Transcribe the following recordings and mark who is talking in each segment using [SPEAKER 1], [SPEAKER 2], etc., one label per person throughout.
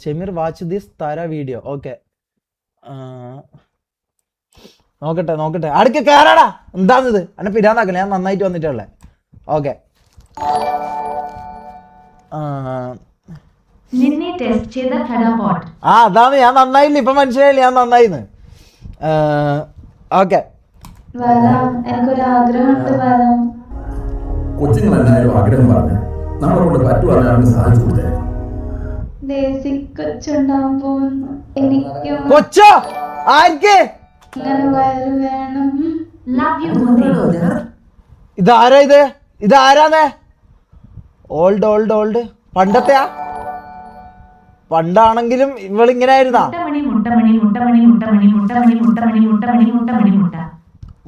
[SPEAKER 1] Shemeer watch this താര video. Okay, നോക്കട്ടെ അടുക്ക് കയറാടാ. എന്താണിത്? എന്നെ പിരാന്നാക്കല്ലേ, ഞാൻ നന്നായിട്ട് വന്നിട്ടുള്ളേ. ഓക്കെ, അതാണ് ഞാൻ നന്നായില്ല. ഇപ്പൊ മനസ്സിലായില്ല ഞാൻ നന്നായിന്ന്. ഓക്കെ,
[SPEAKER 2] കൊച്ചുങ്ങളെല്ലാവരും ആഗ്രഹം പറഞ്ഞു നമ്മളെ കൊണ്ട് പറ്റുവാൻ സാധിച്ചു കൊടുത്തേ.
[SPEAKER 1] കൊച്ചോ ആർക്ക്? ഇതാരാ? ഇതാരാന്നേ? ഓൾഡ് പണ്ടത്തെയാ? പണ്ടാണെങ്കിലും ഇവളിങ്ങനെ ആയിരുന്നാ?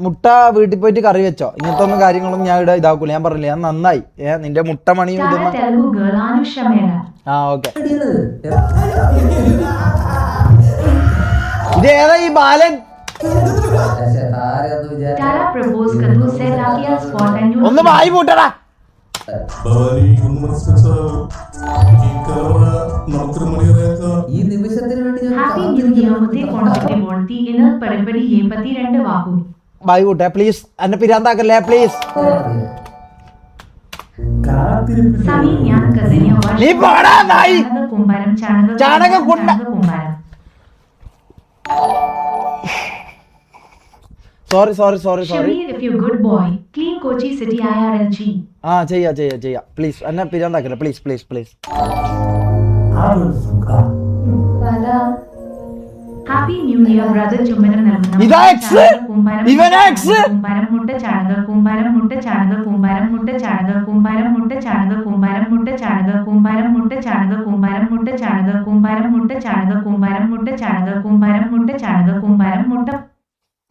[SPEAKER 1] മുട്ട വീട്ടിൽ പോയിട്ട് കറി വെച്ചോ? ഇങ്ങനത്തെ ഒന്നും കാര്യങ്ങളൊന്നും ഞാൻ ഇവിടെ ഇതാക്കൂല. ഞാൻ പറഞ്ഞില്ല, ഞാൻ നന്നായി. നിന്റെ മുട്ട മണിയും ഇതൊന്നും. ഓക്കെ, ഇതേതാ ഈ ബാലൻ? ഒന്ന് വായി പൂട്ടടാ.
[SPEAKER 2] ഈ നിമിഷത്തിന് വേണ്ടി
[SPEAKER 1] വായി പൂട്ടെ പ്ലീസ്. എന്നെ പിരാന്താക്കല്ലേ പ്ലീസ്. നീ പോടാ നായി. ചാണകം കൊണ്ട. സോറി. ചെയ്യാ പ്ലീസ്. എന്നെ പിരാന്താക്കല്ലേ please.
[SPEAKER 3] Happy new year brother. ചുമനം നൽകുന്നു.
[SPEAKER 1] ഇതാ എക്സ്. ഇവനാ എക്സ്.
[SPEAKER 3] കൂമ്പാരം മുട്ട ചാണക കൂമ്പാരം മുട്ട ചാണക കൂമ്പാരം മുട്ട ചാണക കൂമ്പാരം മുട്ട ചാണക കൂമ്പാരം മുട്ട ചാണക കൂമ്പാരം മുട്ട ചാണക കൂമ്പാരം മുട്ട ചാണക കൂമ്പാരം മുട്ട ചാണക കൂമ്പാരം മുട്ട ചാണക കൂമ്പാരം മുട്ട ചാണക കൂമ്പാരം മുട്ട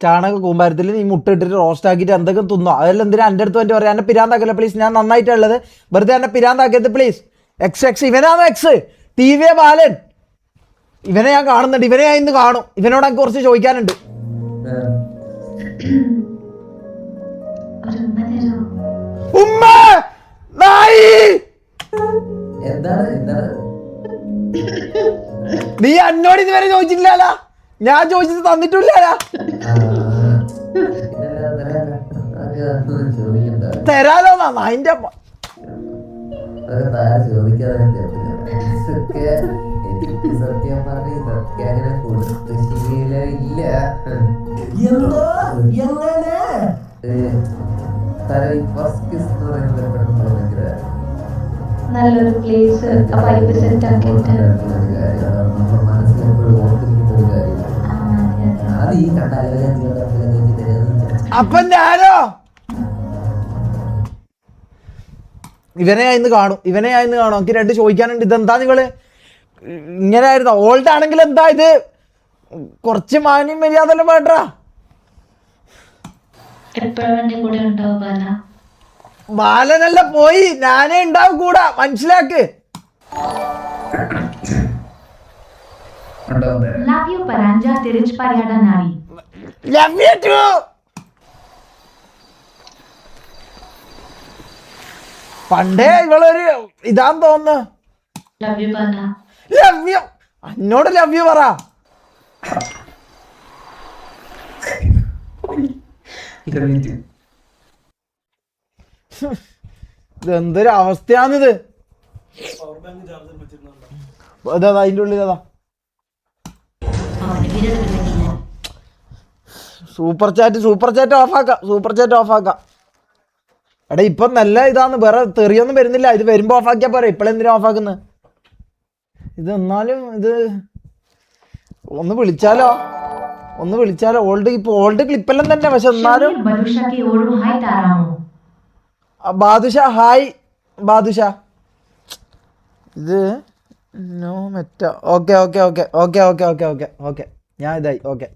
[SPEAKER 1] ചാണക കൂമ്പാരത്തിൽ നീ മുട്ട ഇട്ടിട്ട് റോസ്റ്റ് ആക്കിയിട്ട് എന്തൊക്കെ തിന്നോ? അതെല്ലാം എന്തിനാ എൻ്റെ അടുത്ത് വേണ്ടി പറയാം? എന്നെ പിരാന്താക്കല്ലേ പ്ലീസ്. ഞാൻ നന്നായിട്ടുള്ളത്. വെറുതെ എന്നെ പിരാന്താക്കിയത് പ്ലീസ്. എക്സ് ഇവനാണോ എക്സ്? T V Balan. ഇവനെ ഞാൻ കാണുന്നുണ്ട്. ഇവനെ ഞാൻ ഇന്ന് കാണും. ഇവനോട് എനിക്ക് കുറച്ച് ചോദിക്കാനുണ്ട്. ഉമ്മ നായി. നീ എന്നോട് ഇതുവരെ ചോദിച്ചിട്ടില്ല. ഞാൻ ചോദിച്ചത് തന്നിട്ടില്ല. തരാലോന്നാ അതിന്റെ
[SPEAKER 2] സത്യം പറഞ്ഞ ഇതൊക്കെ അങ്ങനെ കൊടുത്ത് ശീലമില്ല.
[SPEAKER 4] നല്ലൊരു പ്ലേസ് സെറ്റ് ആക്കിയിട്ട്
[SPEAKER 2] മനസ്സിലെപ്പോഴും ഓർത്തിരിക്കുന്ന ഒരു കാര്യം. അത് ഈ കണ്ടാലും
[SPEAKER 1] അപ്പൊ ഞാനോ ഇവനെ ഇന്ന് കാണും. എനിക്ക് രണ്ട് ചോദിക്കാനുണ്ട്. ഇതെന്താ നിങ്ങള് ഇങ്ങനെ ആയിരുന്നോ? ഓൾഡ് ആണെങ്കിൽ എന്താ ഇത്? കുറച്ച് മാന്യം മര്യാദ വേണ്ടാ. ബാലനല്ല പോയി, ഞാനേ ഉണ്ടാവും കൂടാ. മനസ്സിലാക്ക്. പണ്ടേ ഇവളൊരു ഇതാന്ന് തോന്നുന്നു. Love you. എന്നോട് ലവ് യു പറ. ഇതെന്തൊരു അവസ്ഥയാണിത്. അതാ അതിൻ്റെ ഉള്ളിൽ അതാ സൂപ്പർ ചാറ്റ് ഓഫാക്കാം. എടാ ഇപ്പം നല്ല ഇതാന്ന്. വേറെ തെറിയൊന്നും വരുന്നില്ല. ഇത് വരുമ്പോ ഓഫാക്കിയാ പോരെ. ഇപ്പഴെന്തിനാ ഓഫാക്കുന്നത്? ഇത് എന്നാലും ഇത് ഒന്ന് വിളിച്ചാലോ? ഓൾഡ് ക്ലിപ്പെല്ലാം തന്നെ. പക്ഷെ എന്നാലും ബാദുഷ ഹായ് ബാദുഷ. ഇത് നോ മെറ്റ. ഓക്കെ ഞാൻ ഇതായി. ഓക്കെ.